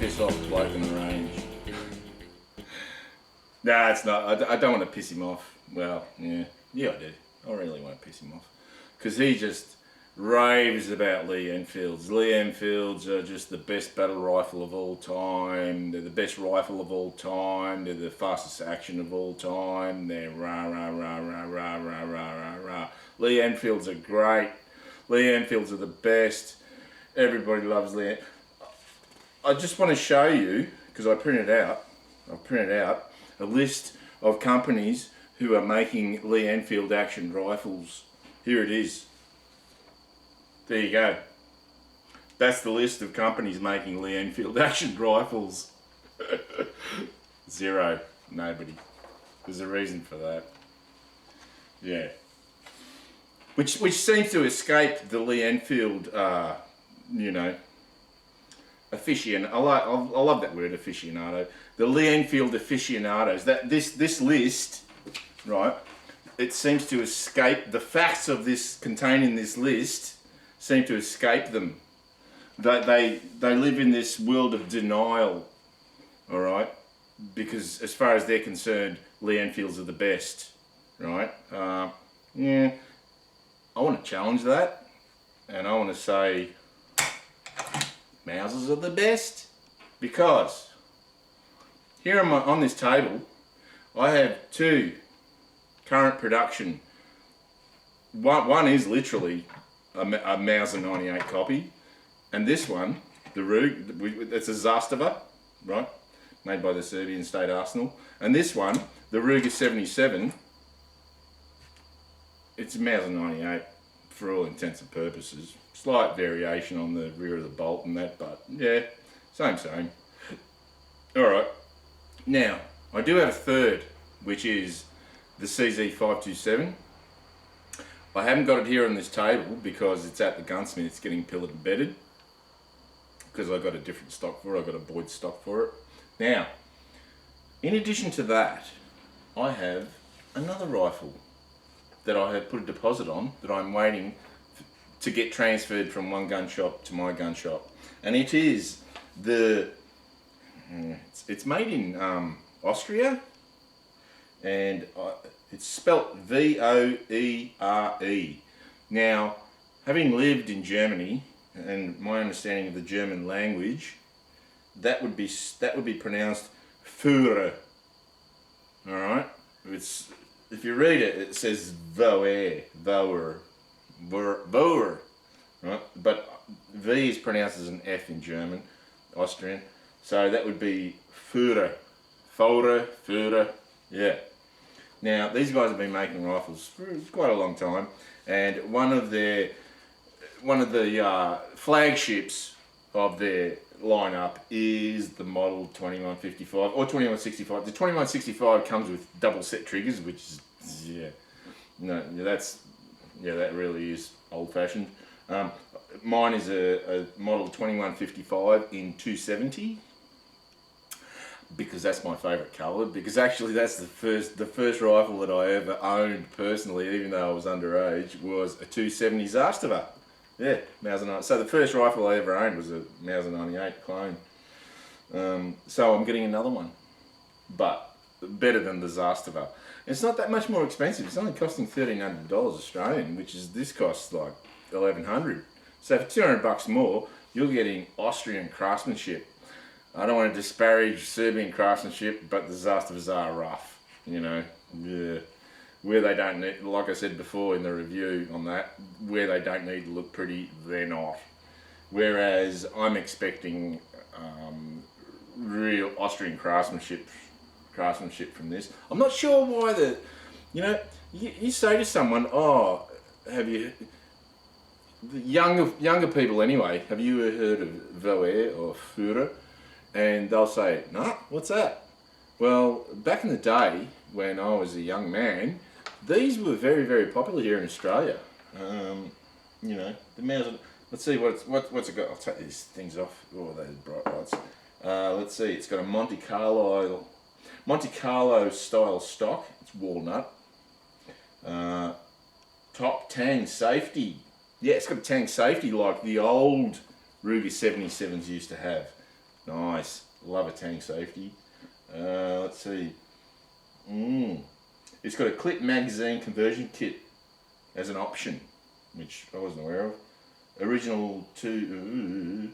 piss off bloke in the range. Nah, it's not. I don't want to piss him off. Well, yeah, I do. I really want to piss him off because he just raves about Lee Enfeilds. Lee Enfeilds are just the best battle rifle of all time. They're the best rifle of all time. They're the fastest action of all time. They're rah rah rah rah rah rah rah rah rah. Lee Enfeilds are great. Lee Enfeilds are the best. Everybody loves Lee. I just want to show you, because I printed out a list of companies who are making Lee Enfield action rifles. Here it is. There you go. That's the list of companies making Lee Enfield action rifles. Zero. Nobody. There's a reason for that. Yeah. Which seems to escape the Lee Enfield, you know, I love that word, aficionado. The Lee Enfield aficionados. This list, right? It seems to escape the facts of this contained in this list. Seem to escape them. They live in this world of denial. All right, because as far as they're concerned, Lee Enfields are the best. Right? Yeah. I want to challenge that, and I want to say Mausers are the best, because here on this table I have two current production. One is literally a Mauser 98 copy, and this one, the Rug, it's a Zastava, right, made by the Serbian State Arsenal, and this one, the Ruger 77, it's a Mauser 98 for all intents and purposes. Slight variation on the rear of the bolt and that, but yeah, same. Alright, now I do have a third, which is the CZ527. I haven't got it here on this table because it's at the gunsmith. It's getting pillored and bedded because I got a different stock for it. I got a Boyd stock for it. Now, in addition to that, I have another rifle that I have put a deposit on that I'm waiting to get transferred from one gun shop to my gun shop, and it is it's made in Austria, and it's spelt V-O-E-R-E. Now, having lived in Germany and my understanding of the German language, that would be pronounced Führer. All right, if you read it, it says Voer, right? But V is pronounced as an F in German, Austrian. So that would be Führer, yeah. Now these guys have been making rifles for quite a long time, and one of the flagships of their lineup is the model 2155 or 2165. The 2165 comes with double set triggers, which is that really is old fashioned. Mine is a model 2155 in 270 because that's my favourite colour. Because actually, that's the first rifle that I ever owned personally, even though I was underage, was a 270 Zastava. Yeah, Mauser 98. So the first rifle I ever owned was a Mauser 98 clone. So I'm getting another one, but better than the Zastava. It's not that much more expensive. It's only costing $1,300 Australian, which is this costs like $1,100. So for $200 more, you're getting Austrian craftsmanship. I don't want to disparage Serbian craftsmanship, but the Zastavas are rough, you know. Yeah. Where they don't need, like I said before in the review on that, where they don't need to look pretty, they're not. Whereas I'm expecting real Austrian craftsmanship from this. I'm not sure why you say to someone, oh, have you, the younger people anyway, have you heard of Voer or Führer? And they'll say, nah, what's that? Well, back in the day when I was a young man, these were very, very popular here in Australia. You know, the Mauser. Let's see what's it got. I'll take these things off. Oh, those bright lights. Let's see. It's got a Monte Carlo style stock. It's walnut. Top tang safety. Yeah, it's got a tang safety like the old Ruger 77s used to have. Nice. Love a tank safety. Let's see. It's got a clip magazine conversion kit as an option, which I wasn't aware of. Original two.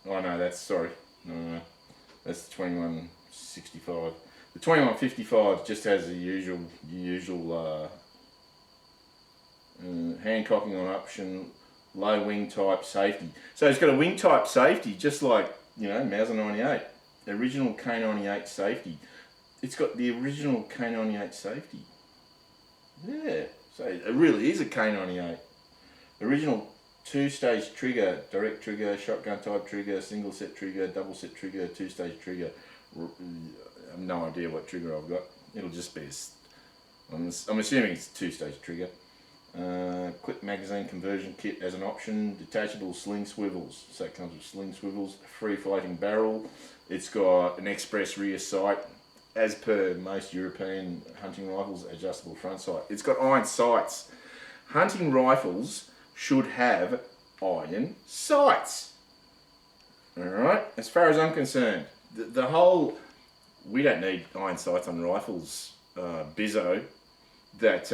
Oh no, that's sorry. No, that's the 2165. The 2155 just has the usual hand cocking on option, low wing type safety. So it's got a wing type safety, just like Mauser 98, original K98 safety. It's got the original K98 safety. Yeah, so it really is a K98. Original 2-stage trigger, direct trigger, shotgun type trigger, single set trigger, double set trigger, 2-stage trigger. I have no idea what trigger I've got. It'll just be I'm assuming it's a 2-stage trigger. Clip magazine conversion kit as an option, detachable sling swivels. So it comes with sling swivels, free floating barrel. It's got an express rear sight, as per most European hunting rifles, adjustable front sight. It's got iron sights. Hunting rifles should have iron sights. Alright, as far as I'm concerned, the whole we don't need iron sights on rifles bizzo, that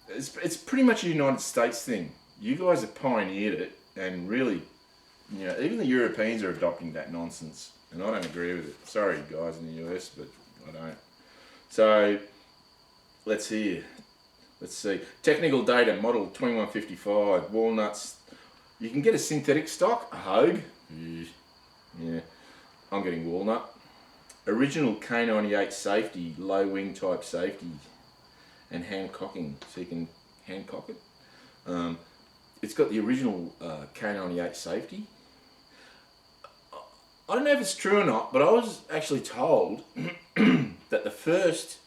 it's pretty much a United States thing. You guys have pioneered it, and really, even the Europeans are adopting that nonsense, and I don't agree with it. Sorry guys in the US, but I don't. So let's see. Technical data, model 2155, walnuts. You can get a synthetic stock, a Hogue. Yeah, I'm getting walnut. Original K98 safety, low wing type safety, and hand cocking, so you can hand cock it. It's got the original K98 safety. I don't know if it's true or not, but I was actually told that the first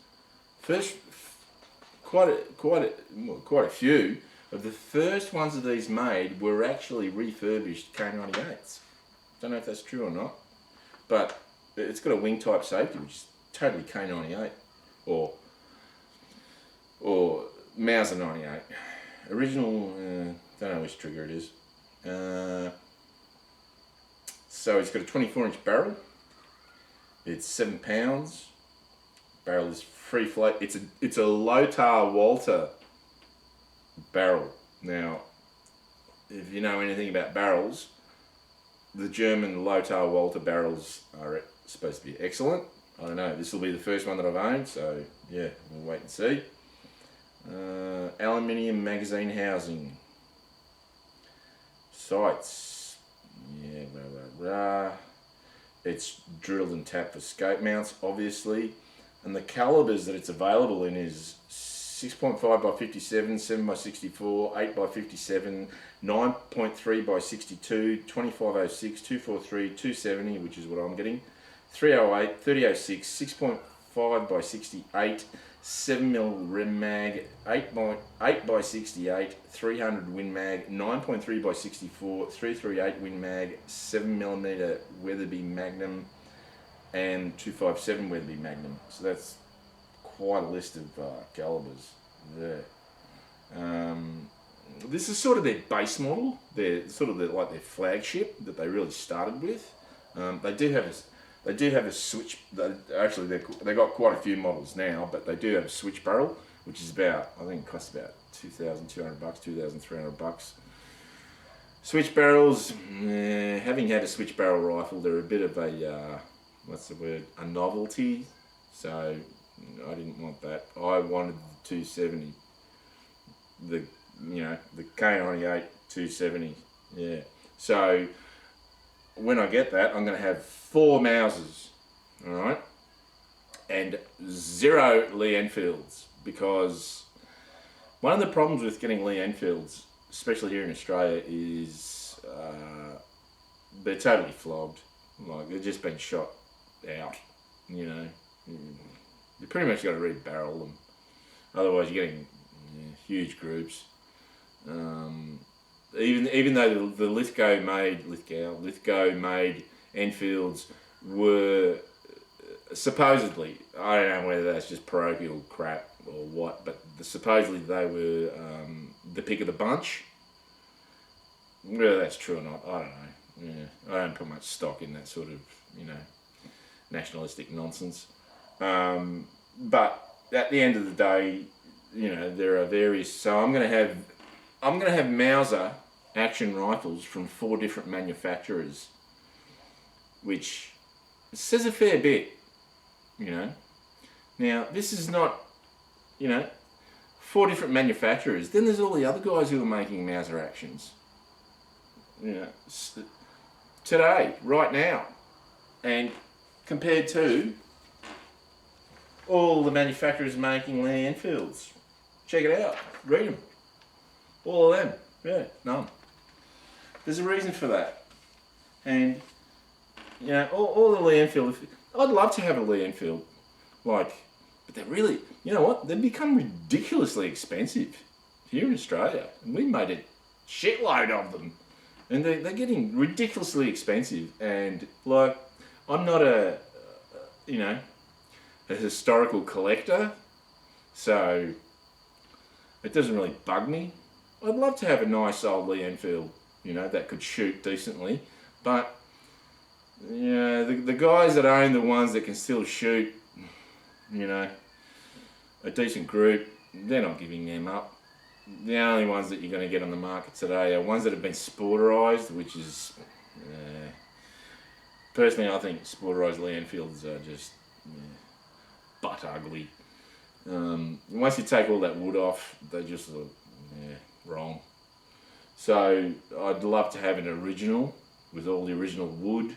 quite a few of the first ones of these made were actually refurbished K98s. Don't know if that's true or not, but it's got a wing type safety, which is totally K98 or Mauser 98. Original, don't know which trigger it is. So it's got a 24-inch barrel. It's 7 pounds. Barrel is free float. It's a Lothar Walter barrel. Now, if you know anything about barrels, the German Lothar Walter barrels are supposed to be excellent. I don't know. This will be the first one that I've owned, so yeah, we'll wait and see. Aluminium magazine housing. Sights. Yeah, blah, blah, blah. It's drilled and tapped for scope mounts, obviously. And the calibers that it's available in is 6.5 by 57, 7 by 64, 8 by 57, 9.3 by 62, 2506, 243, 270, which is what I'm getting, 308, 3006, 6.5 by 68, 7mm rim mag, 8 by 68, 300 Win mag, 9.3 by 64, 338 Win mag, 7mm Weatherby Magnum, and 257 Weatherby Magnum. So that's quite a list of calibers there. This is sort of their base model. They're sort of like their flagship that they really started with. They do have a switch. Actually, they got quite a few models now, but they do have a switch barrel, which is about, I think it costs about $2,200, $2,300. Switch barrels, having had a switch barrel rifle, they're a bit of a a novelty. So I didn't want that. I wanted the 270, the K98 270. Yeah. So when I get that, I'm going to have 4 Mausers, all right, and 0 Lee Enfields, because one of the problems with getting Lee Enfields, especially here in Australia, is they're totally flogged. Like, they've just been shot out. You pretty much got to re-barrel them. Otherwise, you're getting huge groups. Even though the Lithgow made Enfields were supposedly, I don't know whether that's just parochial crap or what, but supposedly they were the pick of the bunch. Whether that's true or not, I don't know. I don't put much stock in that sort of, nationalistic nonsense. But at the end of the day, there are various. So I'm gonna have Mauser action rifles from 4 different manufacturers, which says a fair bit. Now this is not, 4 different manufacturers. Then there's all the other guys who are making Mauser actions. Today, right now, and compared to all the manufacturers making Lee Enfields. Check it out. Read them. All of them. Yeah, none. There's a reason for that. And, all the Lee Enfield, I'd love to have a Lee Enfield, but they're really, you know what? They've become ridiculously expensive here in Australia. And we made a shitload of them. And they're getting ridiculously expensive. And, I'm not a historical collector, so it doesn't really bug me. I'd love to have a nice old Lee Enfield, that could shoot decently, but the guys that own the ones that can still shoot, a decent group, they're not giving them up. The only ones that you're going to get on the market today are ones that have been sporterised, which is, personally, I think sporterised Lee Enfields are just butt ugly. Once you take all that wood off, they just look wrong. So I'd love to have an original with all the original wood,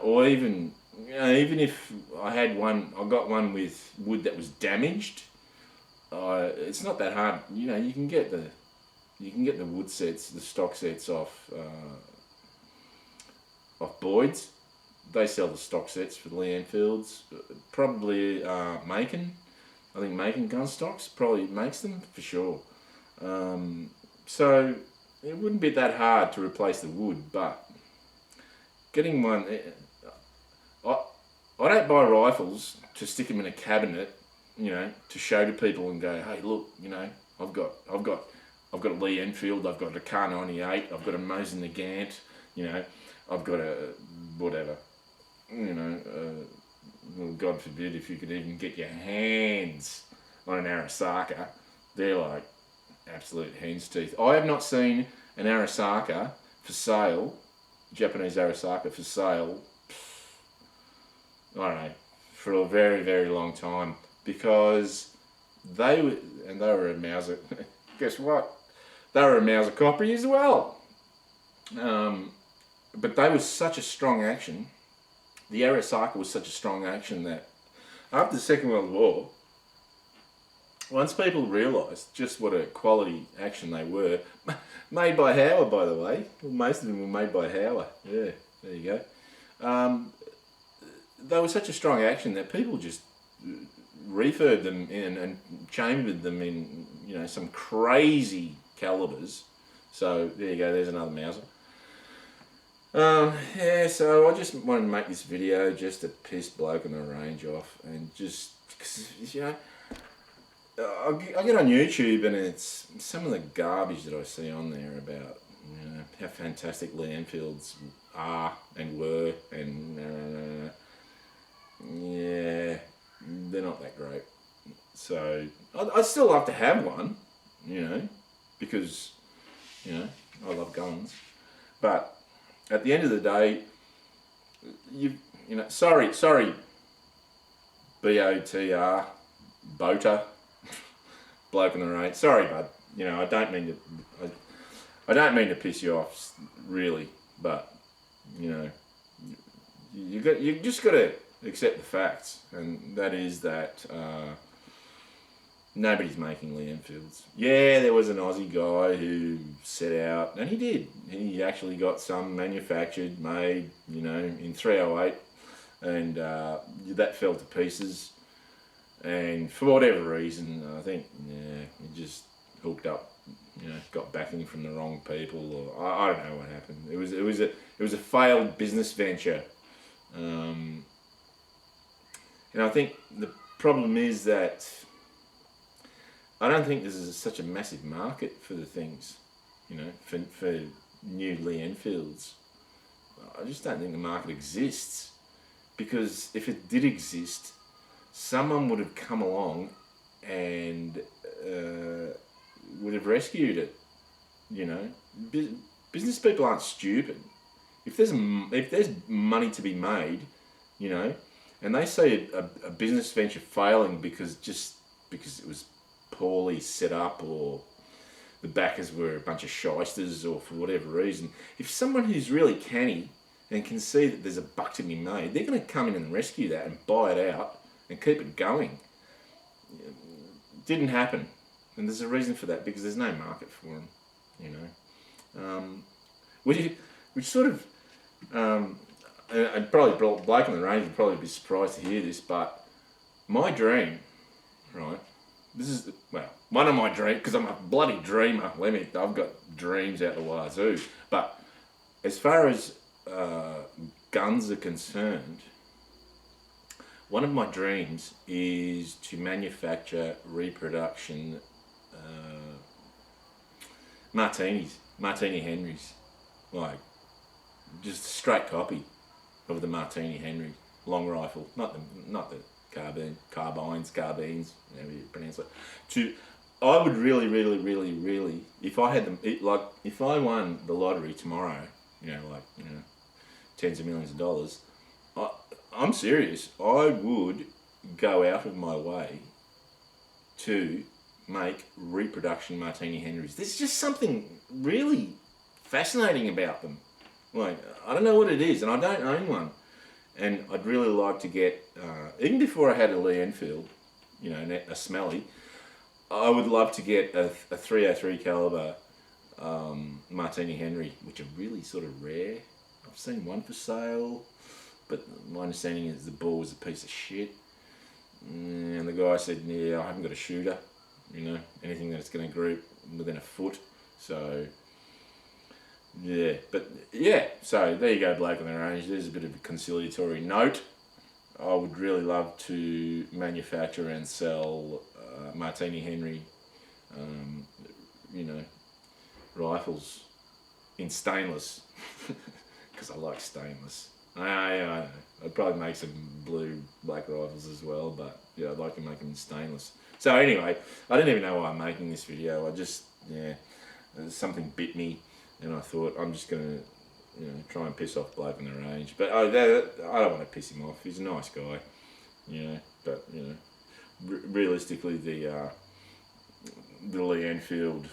or even if I had one, I got one with wood that was damaged. It's not that hard. You can get the wood sets, the stock sets off Boyd's. They sell the stock sets for the Lee Enfields. Probably Macon. I think Macon Gun Stocks probably makes them for sure. So it wouldn't be that hard to replace the wood, but getting one. I don't buy rifles to stick them in a cabinet, to show to people and go, hey, look, I've got a Lee Enfield, I've got a Kar98, I've got a Mausers Nagant, I've got a whatever, well, God forbid if you could even get your hands on an Arasaka. They're like absolute hen's teeth. I have not seen an Arasaka for sale, Japanese Arasaka for sale, I don't know, for a very, very long time, because they were a Mauser. Guess what? They were a Mauser copy as well. But they were such a strong action. The Arasaka was such a strong action that after the Second World War, once people realised just what a quality action they were, made by Hauer, by the way. Well, most of them were made by Hauer. Yeah, there you go. They were such a strong action that people just refurbed them in and chambered them in, some crazy calibers. So there you go. There's another Mauser. So I just wanted to make this video just to piss bloke on the range off, and just, cause, I get on YouTube and it's some of the garbage that I see on there about how fantastic Lee Enfields are and were, and they're not that great. So I'd still love to have one, because I love guns, but at the end of the day, sorry, BOTR, boater, bloke on the range. Sorry, bud. I don't mean to piss you off, really, but you just got to accept the facts, and that is that nobody's making Lee Enfields. Yeah, there was an Aussie guy who set out, and he did. He actually got some manufactured, made, in 308, and that fell to pieces. And for whatever reason, I think, he just hooked up, got backing from the wrong people, or I don't know what happened. It was a failed business venture. And I think the problem is that I don't think there's such a massive market for the things, for new Lee Enfields. I just don't think the market exists, because if it did exist, someone would have come along and would have rescued it. You know, business people aren't stupid. If there's money to be made, you know, and they say a business venture failing because it was poorly set up, or the backers were a bunch of shysters, or for whatever reason, if someone who's really canny and can see that there's a buck to be made, they're going to come in and rescue that and buy it out and keep it going. It didn't happen, and there's a reason for that, because there's no market for them, you know. Which sort of, and probably Blake on the Range would probably be surprised to hear this, but my dream, right, this is, well, one of my dreams, because I'm a bloody dreamer, I've got dreams out the wazoo, but as far as guns are concerned, one of my dreams is to manufacture reproduction Martini Henrys, like just a straight copy of the Martini Henry long rifle, not the carbines, whatever you pronounce it. I would really, if I had them, if I won the lottery tomorrow, tens of millions of dollars, I'm serious. I would go out of my way to make reproduction Martini Henrys. There's just something really fascinating about them. Like, I don't know what it is, and I don't own one. And I'd really like to get, even before I had a Lee Enfield, a Smelly, I would love to get a 303 caliber Martini Henry, which are really sort of rare. I've seen one for sale, but my understanding is the ball was a piece of shit. And the guy said, yeah, I haven't got a shooter, anything that's going to group within a foot. So, yeah, so there you go, Blake on the Range. There's a bit of a conciliatory note. I would really love to manufacture and sell Martini Henry, rifles in stainless, because I like stainless. I'd probably make some black rifles as well, but yeah, I'd like to make them in stainless. So anyway, I don't even know why I'm making this video. I just, something bit me, and I thought I'm just gonna, try and piss off Blake on the Range. But I don't want to piss him off. He's a nice guy, But realistically, the Lee Enfield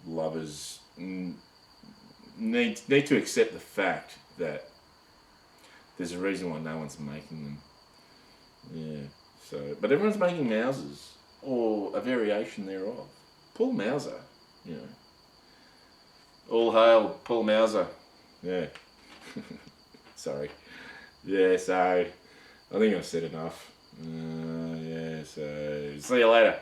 lovers need to accept the fact that there's a reason why no one's making them. Yeah. So, but everyone's making Mausers, or a variation thereof. Paul Mauser, All hail Paul Mauser. Yeah. Sorry. Yeah, so I think I've said enough. So see you later.